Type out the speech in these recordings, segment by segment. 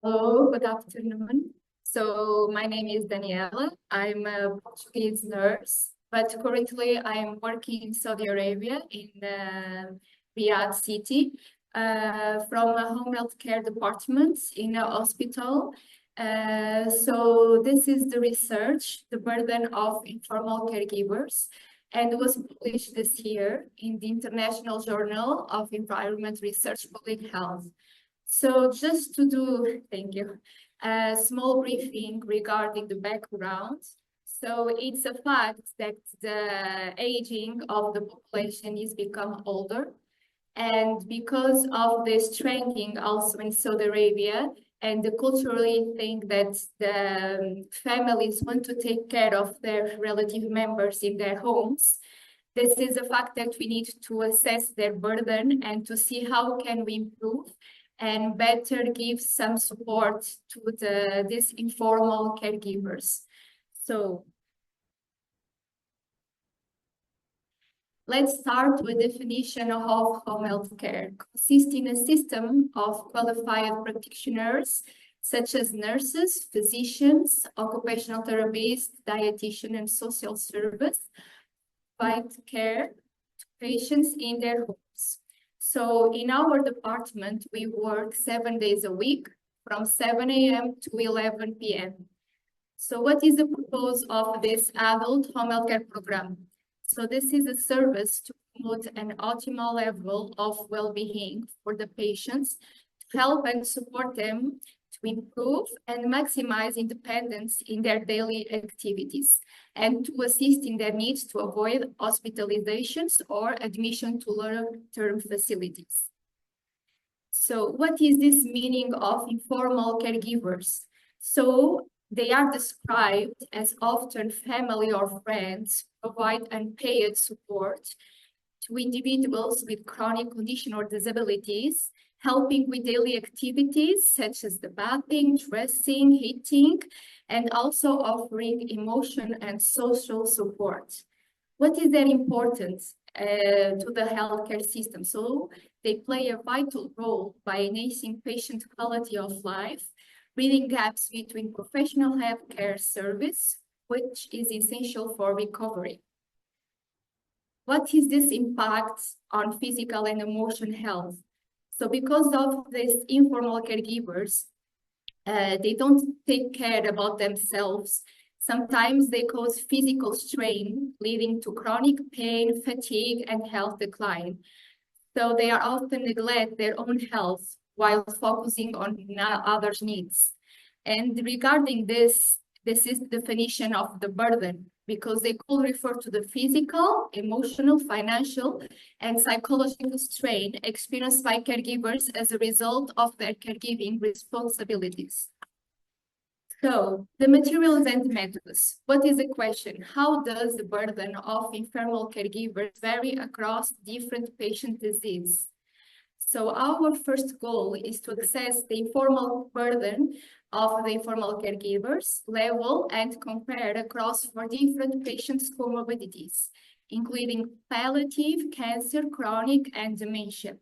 Hello, good afternoon. So my name is Daniela. I'm a Portuguese nurse, but currently I'm working in Saudi Arabia in Riyadh city from a home health care department in a hospital. So this is the research, the burden of informal caregivers, and was published this year in the International Journal of Environment Research Public Health. So just to do, thank you, a small briefing regarding the background. So it's a fact that the aging of the population is become older. And because of this trending also in Saudi Arabia, and the culturally think that the families want to take care of their relative members in their homes, this is a fact that we need to assess their burden and to see how can we improve and better give some support to these informal caregivers. So let's start with definition of home health care. Consists in a system of qualified practitioners such as nurses, physicians, occupational therapists, dietitian, and social service, provide care to patients in their homes. So in our department, we work 7 days a week from 7 a.m. to 11 p.m. So what is the purpose of this adult home health care program? So this is a service to promote an optimal level of well-being for the patients, to help and support them to improve and maximize independence in their daily activities, and to assist in their needs to avoid hospitalizations or admission to long-term facilities. So what is this meaning of informal caregivers? So they are described as often family or friends provide unpaid support to individuals with chronic condition or disabilities, helping with daily activities such as the bathing, dressing, heating, and also offering emotion and social support. What is their importance to the healthcare system? So they play a vital role by enhancing patient quality of life, bridging gaps between professional healthcare service, which is essential for recovery. What is this impact on physical and emotional health? So because of these informal caregivers, they don't take care about themselves. Sometimes they cause physical strain, leading to chronic pain, fatigue, and health decline. So they are often neglect their own health while focusing on others' needs. And regarding this is the definition of the burden, because they could refer to the physical, emotional, financial, and psychological strain experienced by caregivers as a result of their caregiving responsibilities. So the materials and methods. What is the question? How does the burden of informal caregivers vary across different patient disease? So our first goal is to assess the informal burden of the informal caregivers level and compare across 4 different patients' comorbidities, including palliative, cancer, chronic, and dementia.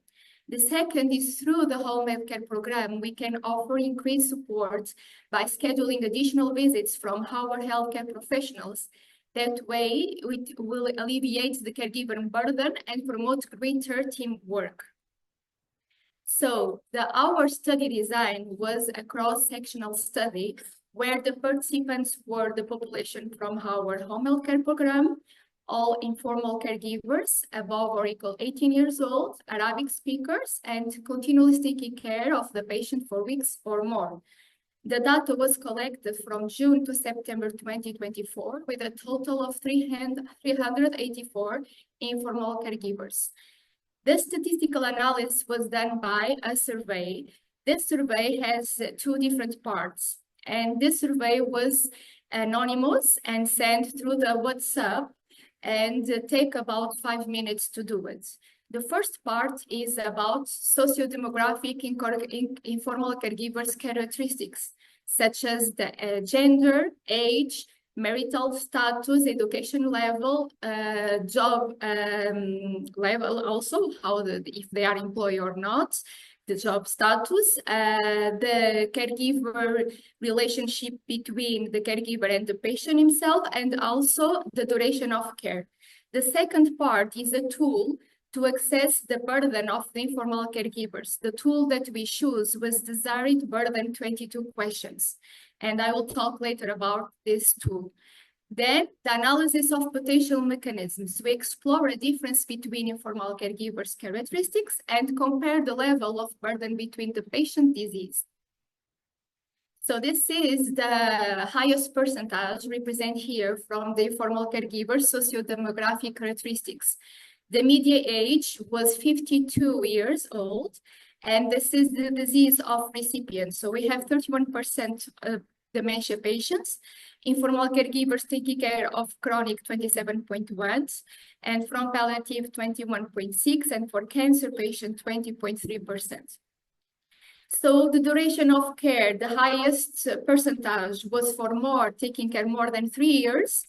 The second is through the home health care program, we can offer increased support by scheduling additional visits from our healthcare professionals. That way, it will alleviate the caregiver burden and promote greater teamwork. So our study design was a cross-sectional study where the participants were the population from our home health care program, all informal caregivers above or equal 18 years old, Arabic speakers, and continuously taking care of the patient for weeks or more. The data was collected from June to September 2024 with a total of 384 informal caregivers. The statistical analysis was done by a survey. This survey has 2 different parts, and this survey was anonymous and sent through the WhatsApp and take about 5 minutes to do it. The first part is about socio-demographic informal caregivers characteristics, such as the gender, age, marital status, education level, job level also, if they are employed or not, the job status, the caregiver relationship between the caregiver and the patient himself, and also the duration of care. The second part is a tool to access the burden of the informal caregivers. The tool that we choose was Desired Burden 22 questions, and I will talk later about this tool. Then, the analysis of potential mechanisms. We explore a difference between informal caregivers' characteristics and compare the level of burden between the patient disease. So this is the highest percentage represented here from the informal caregivers' socio-demographic characteristics. The median age was 52 years old, and this is the disease of recipients. So we have 31% dementia patients, informal caregivers taking care of chronic 27.1, and from palliative 21.6, and for cancer patient 20.3%. So the duration of care, the highest percentage was for taking care more than 3 years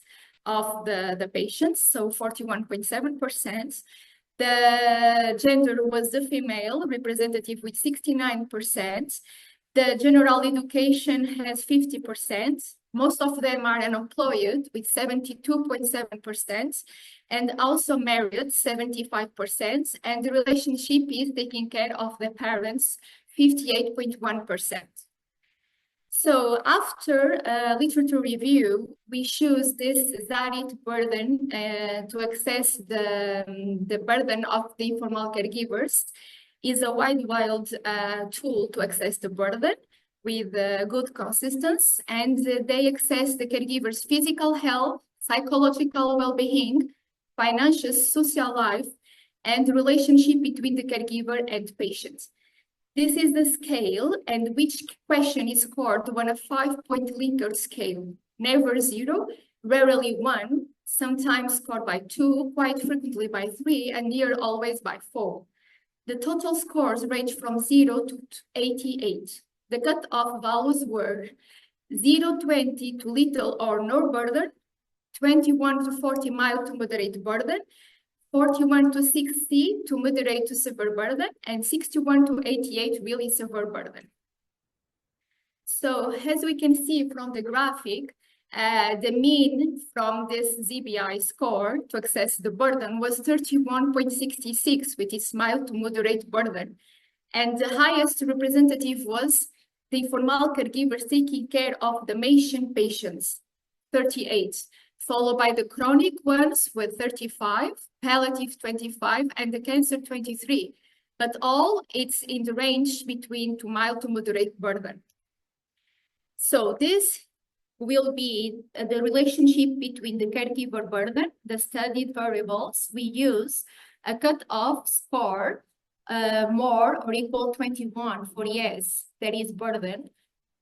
of the patients, so 41.7%. The gender was the female representative with 69%. The general education has 50%. Most of them are unemployed with 72.7%, and also married 75%. And the relationship is taking care of the parents 58.1%. So after literature review, we choose this Desired burden to access the burden of the informal caregivers. Is a wide tool to access the burden with good consistency, and they access the caregiver's physical health, psychological well-being, financial, social life, and the relationship between the caregiver and patient. This is the scale, and which question is scored on a 5-point Likert scale. Never 0, rarely 1, sometimes scored by 2, quite frequently by 3, and near always by 4. The total scores range from 0 to 88. The cut-off values were 0-20 to little or no burden, 21 to 40 mild to moderate burden, 41 to 60 to moderate to severe burden, and 61 to 88 really severe burden. So as we can see from the graphic, the mean from this ZBI score to access the burden was 31.66, which is mild to moderate burden. And the highest representative was the informal caregivers taking care of the dementia patients, 38, followed by the chronic ones with 35, palliative 25, and the cancer 23. But all it's in the range between to mild to moderate burden. So this will be the relationship between the caregiver burden, the studied variables. We use a cutoff score more or equal 21 for yes, that is burden,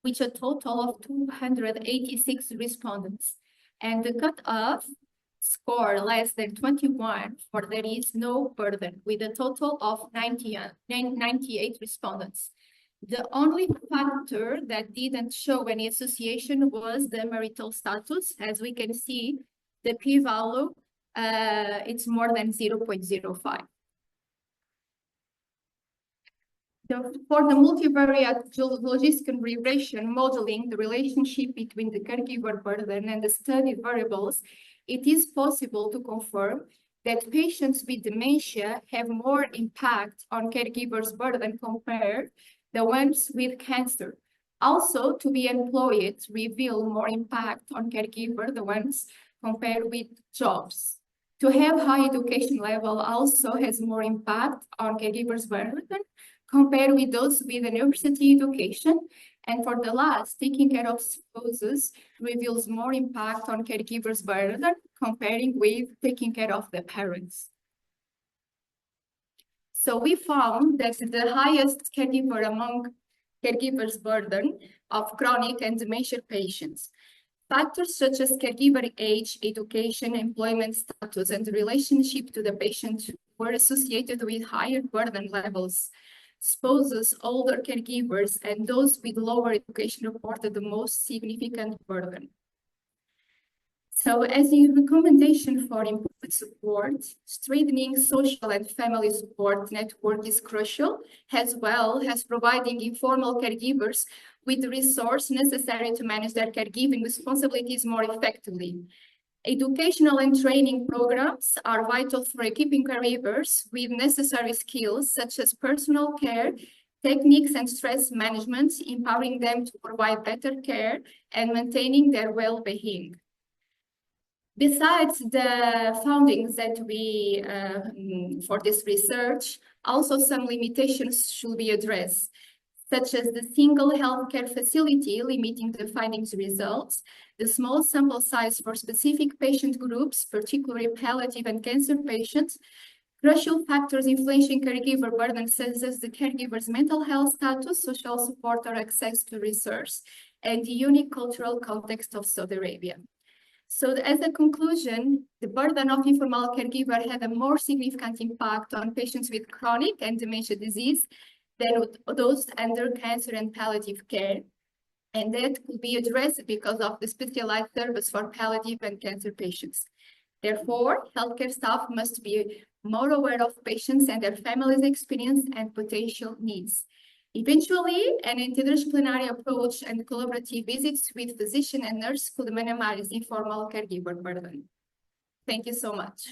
which a total of 286 respondents. And the cutoff score less than 21 for there is no burden, with a total of 98 respondents. The only factor that didn't show any association was the marital status. As we can see, the p-value, it's more than 0.05. For the multivariate logistical regression modeling the relationship between the caregiver burden and the studied variables, it is possible to confirm that patients with dementia have more impact on caregivers' burden compared the ones with cancer. Also, to be employed reveal more impact on caregiver, the ones compared with jobs. To have high education level also has more impact on caregivers' burden compared with those with university education. And for the last, taking care of spouses reveals more impact on caregivers' burden comparing with taking care of the parents. So we found that the highest caregiver among caregivers' burden of chronic and dementia patients. Factors such as caregiver age, education, employment status, and relationship to the patient were associated with higher burden levels. Spouses, older caregivers, and those with lower education reported the most significant burden. So as a recommendation for improved support, strengthening social and family support network is crucial, as well as providing informal caregivers with the resources necessary to manage their caregiving responsibilities more effectively. Educational and training programs are vital for equipping caregivers with necessary skills such as personal care, techniques and stress management, empowering them to provide better care and maintaining their well-being. Besides the findings that we, for this research, also some limitations should be addressed, such as the single healthcare facility limiting the findings results, the small sample size for specific patient groups, particularly palliative and cancer patients, crucial factors influencing caregiver burden, such as the caregiver's mental health status, social support or access to resource, and the unique cultural context of Saudi Arabia. So as a conclusion, the burden of informal caregiver had a more significant impact on patients with chronic and dementia disease than those under cancer and palliative care. And that could be addressed because of the specialized service for palliative and cancer patients. Therefore, healthcare staff must be more aware of patients and their families' experience and potential needs. Eventually, an interdisciplinary approach and collaborative visits with physician and nurse could minimize informal caregiver burden. Thank you so much.